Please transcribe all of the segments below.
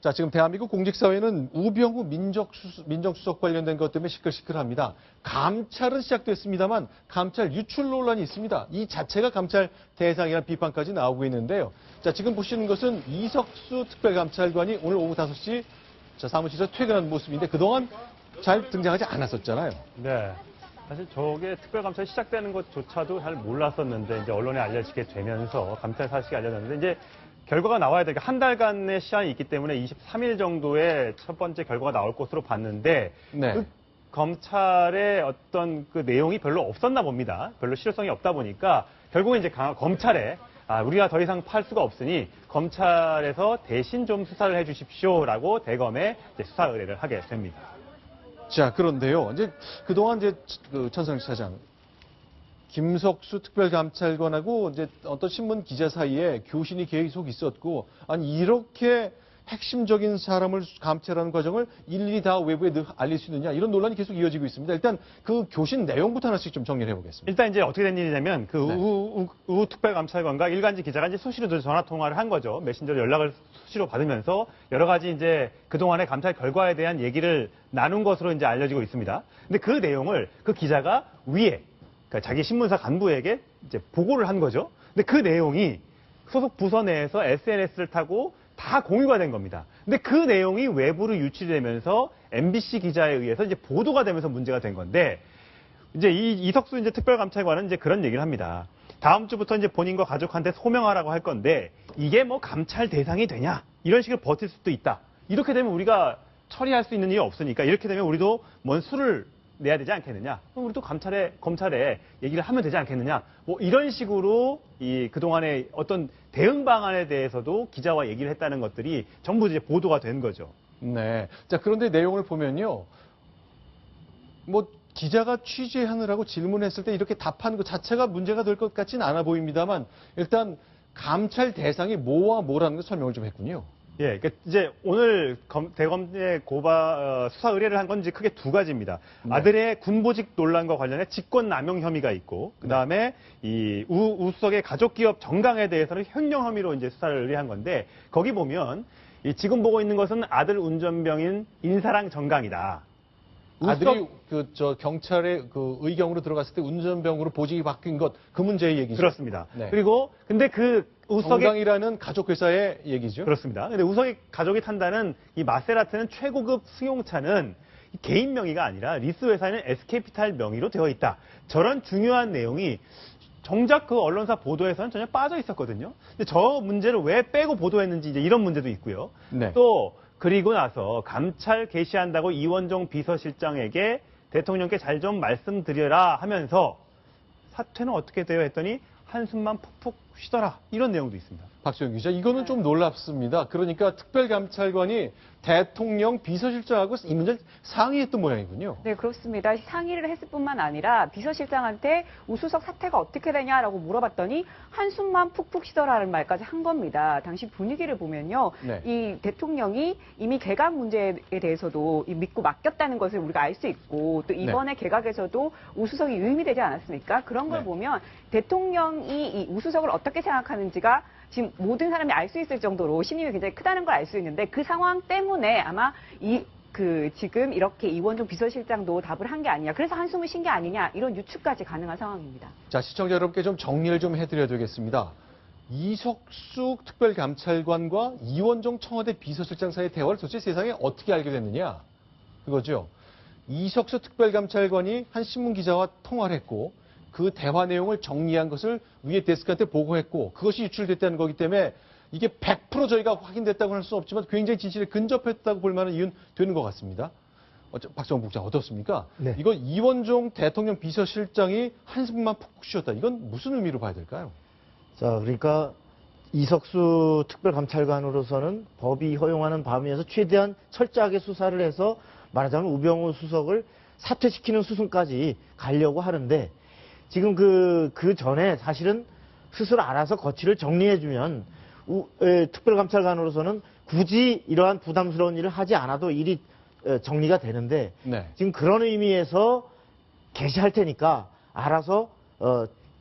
자, 지금 대한민국 공직사회는 우병우 민정수석 관련된 것 때문에 시끌시끌합니다. 감찰은 시작됐습니다만 감찰 유출 논란이 있습니다. 이 자체가 감찰 대상이라는 비판까지 나오고 있는데요. 자, 지금 보시는 것은 이석수 특별감찰관이 오늘 오후 5시 사무실에서 퇴근한 모습인데 그동안 잘 등장하지 않았었잖아요. 네. 사실 저게 특별감찰이 시작되는 것조차도 잘 몰랐었는데 이제 언론에 알려지게 되면서 감찰 사실이 알려졌는데 이제 결과가 나와야 되니까 한 달간의 시한이 있기 때문에 23일 정도에 첫 번째 결과가 나올 것으로 봤는데 네. 그 검찰의 어떤 그 내용이 별로 없었나 봅니다. 별로 실효성이 없다 보니까 결국은 이제 검찰에 우리가 더 이상 팔 수가 없으니 검찰에서 대신 좀 수사를 해 주십시오라고 대검에 이제 수사 의뢰를 하게 됩니다. 자, 그런데요. 이제 그동안 이제 천상식 차장 김석수 특별감찰관하고 이제 어떤 신문 기자 사이에 교신이 계속 있었고, 아니 이렇게 핵심적인 사람을 감찰하는 과정을 일일이 다 외부에 알릴 수 있느냐 이런 논란이 계속 이어지고 있습니다. 일단 그 교신 내용부터 하나씩 좀 정리를 해보겠습니다. 일단 이제 어떻게 된 일이냐면 그 우 특별감찰관과 일간지 기자가 이제 수시로 전화 통화를 한 거죠. 메신저로 연락을 수시로 받으면서 여러 가지 이제 그동안의 감찰 결과에 대한 얘기를 나눈 것으로 이제 알려지고 있습니다. 근데 그 내용을 그 기자가 위에 그러니까 자기 신문사 간부에게 이제 보고를 한 거죠. 근데 그 내용이 소속 부서 내에서 SNS를 타고 다 공유가 된 겁니다. 근데 그 내용이 외부로 유출되면서 MBC 기자에 의해서 이제 보도가 되면서 문제가 된 건데, 이제 이석수 이제 특별감찰관은 이제 그런 얘기를 합니다. 다음 주부터 이제 본인과 가족한테 소명하라고 할 건데, 이게 뭐 감찰 대상이 되냐? 이런 식으로 버틸 수도 있다. 이렇게 되면 우리가 처리할 수 있는 일이 없으니까, 이렇게 되면 우리도 뭔 수를 내야 되지 않겠느냐? 그럼 우리도 검찰에 얘기를 하면 되지 않겠느냐? 뭐 이런 식으로 그동안의 어떤 대응 방안에 대해서도 기자와 얘기를 했다는 것들이 전부 이제 보도가 된 거죠. 네. 자, 그런데 내용을 보면요. 뭐 기자가 취재하느라고 질문했을 때 이렇게 답하는 것 자체가 문제가 될 것 같지는 않아 보입니다만 일단 감찰 대상이 뭐와 뭐라는 걸 설명을 좀 했군요. 예, 그러니까 이제 오늘 대검에 수사 의뢰를 한 건 이제 크게 두 가지입니다. 네. 아들의 군보직 논란과 관련해 직권남용 혐의가 있고, 그 다음에 이 우수석의 가족기업 정강에 대해서는 횡령 혐의로 이제 수사를 의뢰한 건데, 거기 보면 지금 보고 있는 것은 아들 운전병인 인사랑 정강이다. 아들이 경찰의 그 의경으로 들어갔을 때 운전병으로 보직이 바뀐 것, 그 문제의 얘기죠. 그렇습니다. 네. 그리고 근데 그 우석의 정강이라는 가족 회사의 얘기죠. 그렇습니다. 근데 우석의 가족이 탄다는 이 마세라티는 최고급 승용차는 개인 명의가 아니라 리스 회사는 SK피탈 명의로 되어 있다. 저런 중요한 내용이 정작 그 언론사 보도에서는 전혀 빠져 있었거든요. 근데 저 문제를 왜 빼고 보도했는지 이제 이런 문제도 있고요. 네. 또 그리고 나서 감찰 개시한다고 이원종 비서실장에게 대통령께 잘 좀 말씀드려라 하면서 사퇴는 어떻게 돼요 했더니 한숨만 푹푹 쉬더라. 이런 내용도 있습니다. 박수영 기자, 이거는 좀 놀랍습니다. 그러니까 특별감찰관이 대통령 비서실장하고 이 문제를 상의했던 모양이군요. 네, 그렇습니다. 상의를 했을 뿐만 아니라 비서실장한테 우수석 사태가 어떻게 되냐라고 물어봤더니 한숨만 푹푹 쉬더라는 말까지 한 겁니다. 당시 분위기를 보면요. 네. 이 대통령이 이미 개각 문제에 대해서도 믿고 맡겼다는 것을 우리가 알 수 있고 또 이번에 개각에서도 우수석이 유임이 되지 않았습니까? 그런 걸 보면 대통령이 이 우수석을 어떻게 생각하는지가 지금 모든 사람이 알 수 있을 정도로 신임이 굉장히 크다는 걸 알 수 있는데 그 상황 때문에 아마 지금 이렇게 이원종 비서실장도 답을 한 게 아니냐. 그래서 한숨을 쉰 게 아니냐. 이런 유추까지 가능한 상황입니다. 자, 시청자 여러분께 좀 정리를 좀 해드려야 되겠습니다. 이석수 특별감찰관과 이원종 청와대 비서실장 사이의 대화를 도대체 세상에 어떻게 알게 됐느냐. 그거죠. 이석수 특별감찰관이 한 신문기자와 통화를 했고 그 대화 내용을 정리한 것을 위에 데스크한테 보고했고 그것이 유출됐다는 거기 때문에 이게 100% 저희가 확인됐다고 할 수는 없지만 굉장히 진실에 근접했다고 볼 만한 이유는 되는 것 같습니다. 박정원 국장 어떻습니까? 네. 이거 이원종 대통령 비서실장이 한숨만 푹푹 쉬었다. 이건 무슨 의미로 봐야 될까요? 자, 그러니까 이석수 특별감찰관으로서는 법이 허용하는 범위에서 최대한 철저하게 수사를 해서 말하자면 우병우 수석을 사퇴시키는 수순까지 가려고 하는데 지금 그 전에 사실은 스스로 알아서 거취를 정리해주면 특별감찰관으로서는 굳이 이러한 부담스러운 일을 하지 않아도 일이 정리가 되는데 네. 지금 그런 의미에서 개시할 테니까 알아서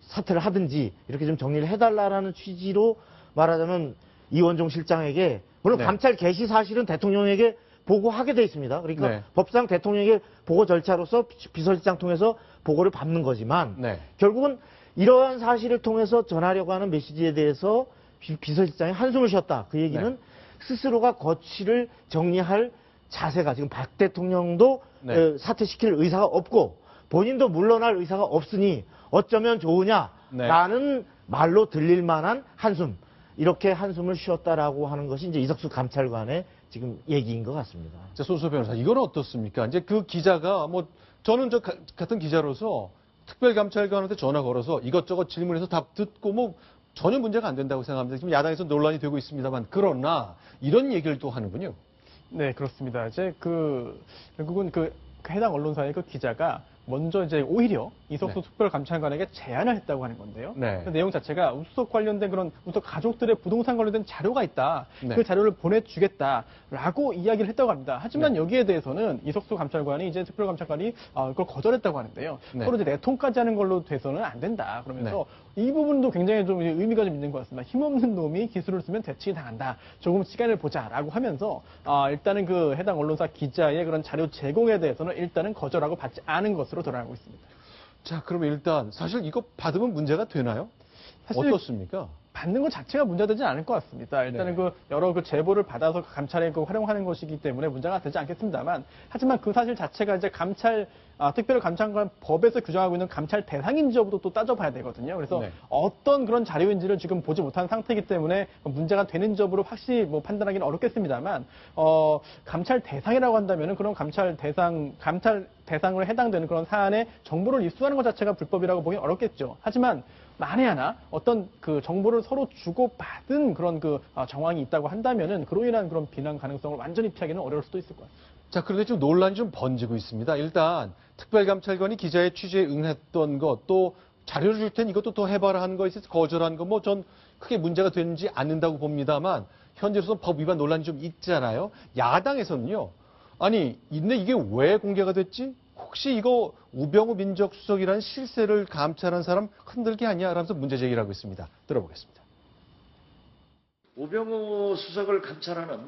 사퇴를 하든지 이렇게 좀 정리를 해달라라는 취지로 말하자면 이원종 실장에게 물론 네. 감찰 개시 사실은 대통령에게 보고하게 돼 있습니다. 그러니까 네. 법상 대통령에게 보고 절차로서 비서실장 통해서 보고를 받는 거지만 네. 결국은 이러한 사실을 통해서 전하려고 하는 메시지에 대해서 비서실장이 한숨을 쉬었다. 그 얘기는 네. 스스로가 거취를 정리할 자세가 지금 박 대통령도 네. 사퇴시킬 의사가 없고 본인도 물러날 의사가 없으니 어쩌면 좋으냐라는 말로 들릴 만한 한숨. 이렇게 한숨을 쉬었다라고 하는 것이 이제 이석수 감찰관의 지금 얘기인 것 같습니다. 자, 손수호 변호사, 이건 어떻습니까? 이제 그 기자가 저는 같은 기자로서 특별감찰관한테 전화 걸어서 이것저것 질문해서 답 듣고 전혀 문제가 안 된다고 생각합니다. 지금 야당에서 논란이 되고 있습니다만, 그러나 이런 얘기를 또 하는군요. 네, 그렇습니다. 이제 결국은 해당 언론사의 그 기자가 먼저 이제 오히려 이석수 네. 특별감찰관에게 제안을 했다고 하는 건데요. 네. 그 내용 자체가 우수석 관련된 우수석 가족들의 부동산 관련된 자료가 있다. 네. 그 자료를 보내주겠다라고 이야기를 했다고 합니다. 하지만 네. 여기에 대해서는 이석수 감찰관이 이제 특별감찰관이 그걸 거절했다고 하는데요. 네. 서로 이제 내통까지 하는 걸로 돼서는 안 된다. 그러면서 이 부분도 굉장히 좀 의미가 좀 있는 것 같습니다. 힘없는 놈이 기술을 쓰면 대칭이 당한다. 조금 시간을 보자라고 하면서 일단은 그 해당 언론사 기자의 그런 자료 제공에 대해서는 일단은 거절하고 받지 않은 것으로 드러나고 있습니다. 자, 그러면 일단 사실 이거 받으면 문제가 되나요? 사실 어떻습니까? 받는 것 자체가 문제되지 않을 것 같습니다. 일단은 네. 여러 제보를 받아서 감찰에 활용하는 것이기 때문에 문제가 되지 않겠습니다만, 하지만 그 사실 자체가 이제 특별감찰관 법에서 규정하고 있는 감찰 대상인지 여부도 또 따져봐야 되거든요. 그래서 네. 어떤 그런 자료인지를 지금 보지 못한 상태이기 때문에 문제가 되는지 여부를 확실히 판단하기는 어렵겠습니다만, 감찰 대상이라고 한다면은 그런 감찰 대상으로 해당되는 그런 사안에 정보를 입수하는 것 자체가 불법이라고 보기는 어렵겠죠. 하지만 만에 하나 어떤 그 정보를 서로 주고받은 그런 정황이 있다고 한다면은 그로 인한 그런 비난 가능성을 완전히 피하기는 어려울 수도 있을 것 같습니다. 자, 그런데 지금 논란이 좀 번지고 있습니다. 일단 특별감찰관이 기자의 취재에 응했던 것, 또 자료를 줄 테니 이것도 더 해봐라 하는 거에 있어서 거절한 거, 전 크게 문제가 되지 않는다고 봅니다만, 현재로서 법 위반 논란이 좀 있잖아요. 야당에서는요, 아니, 근데 이게 왜 공개가 됐지? 혹시 이거 우병우 민정수석이라는 실세를 감찰한 사람 흔들기 아니야? 라면서 문제 제기를 하고 있습니다. 들어보겠습니다. 우병우 수석을 감찰하는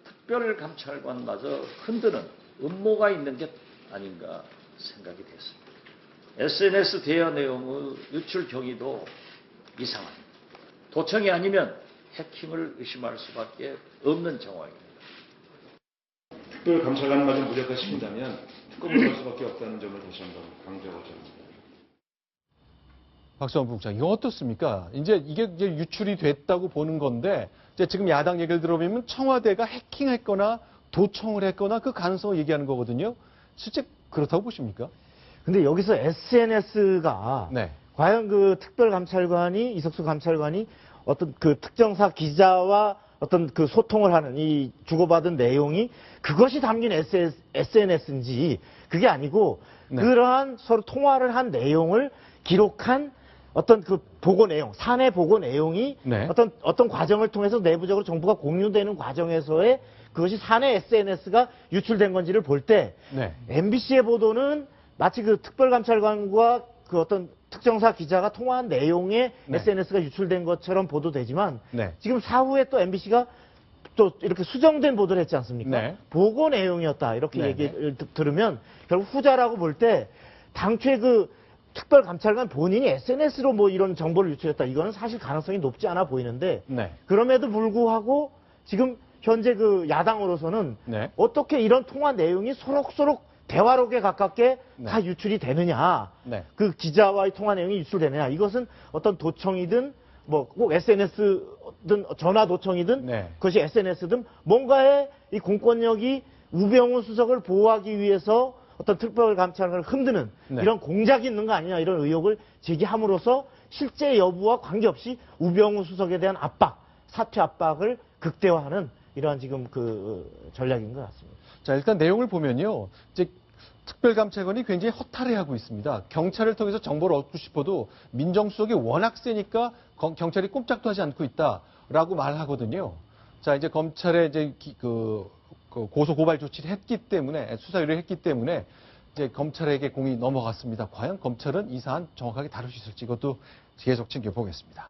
특별감찰관마저 흔드는 음모가 있는 게 아닌가 생각이 됐습니다. SNS 대화 내용의 유출 경위도 이상합니다. 도청이 아니면 해킹을 의심할 수밖에 없는 정황입니다. 특별감찰관마저 무력화시킨다면 특검을 할 수밖에 없다는 점을 다시 한번 강조하고자 합니다. 박수원 부국장, 이거 어떻습니까? 이제 이게 유출이 됐다고 보는 건데, 이제 지금 야당 얘기를 들어보면 청와대가 해킹했거나 도청을 했거나 그 가능성을 얘기하는 거거든요. 실제 그렇다고 보십니까? 근데 여기서 SNS가 네. 과연 그 특별감찰관이 이석수 감찰관이 어떤 그 특정사 기자와 어떤 그 소통을 하는 이 주고받은 내용이 그것이 담긴 SNS인지 그게 아니고 네. 그러한 서로 통화를 한 내용을 기록한 어떤 그 보고 내용, 사내 보고 내용이 네. 어떤 과정을 통해서 내부적으로 정보가 공유되는 과정에서의 그것이 사내 SNS가 유출된 건지를 볼 때 네. MBC의 보도는 마치 그 특별감찰관과 그 어떤 특정사 기자가 통화한 내용의 네. SNS가 유출된 것처럼 보도되지만 네. 지금 사후에 또 MBC가 또 이렇게 수정된 보도를 했지 않습니까? 네. 보고 내용이었다 이렇게 네. 얘기를 들으면 결국 후자라고 볼 때 당초에 그 특별감찰관 본인이 SNS로 이런 정보를 유출했다 이거는 사실 가능성이 높지 않아 보이는데 네. 그럼에도 불구하고 지금 현재 그 야당으로서는 네. 어떻게 이런 통화 내용이 소록소록 대화록에 가깝게 네. 다 유출이 되느냐. 네. 그 기자와의 통화 내용이 유출되느냐. 이것은 어떤 도청이든 꼭 SNS든 전화 도청이든 네. 그것이 SNS든 뭔가의 이 공권력이 우병우 수석을 보호하기 위해서 어떤 특별감찰관을 흔드는 네. 이런 공작이 있는 거 아니냐 이런 의혹을 제기함으로써 실제 여부와 관계없이 우병우 수석에 대한 압박, 사퇴 압박을 극대화하는 이러한 지금 그 전략인 것 같습니다. 자, 일단 내용을 보면요. 이제 특별감찰관이 굉장히 허탈해하고 있습니다. 경찰을 통해서 정보를 얻고 싶어도 민정수석이 워낙 세니까 경찰이 꼼짝도 하지 않고 있다라고 말하거든요. 자, 이제 검찰에 이제 그 고소 고발 조치를 했기 때문에 수사 의뢰를 했기 때문에 이제 검찰에게 공이 넘어갔습니다. 과연 검찰은 이 사안 정확하게 다룰 수 있을지 이것도 계속 지켜보겠습니다.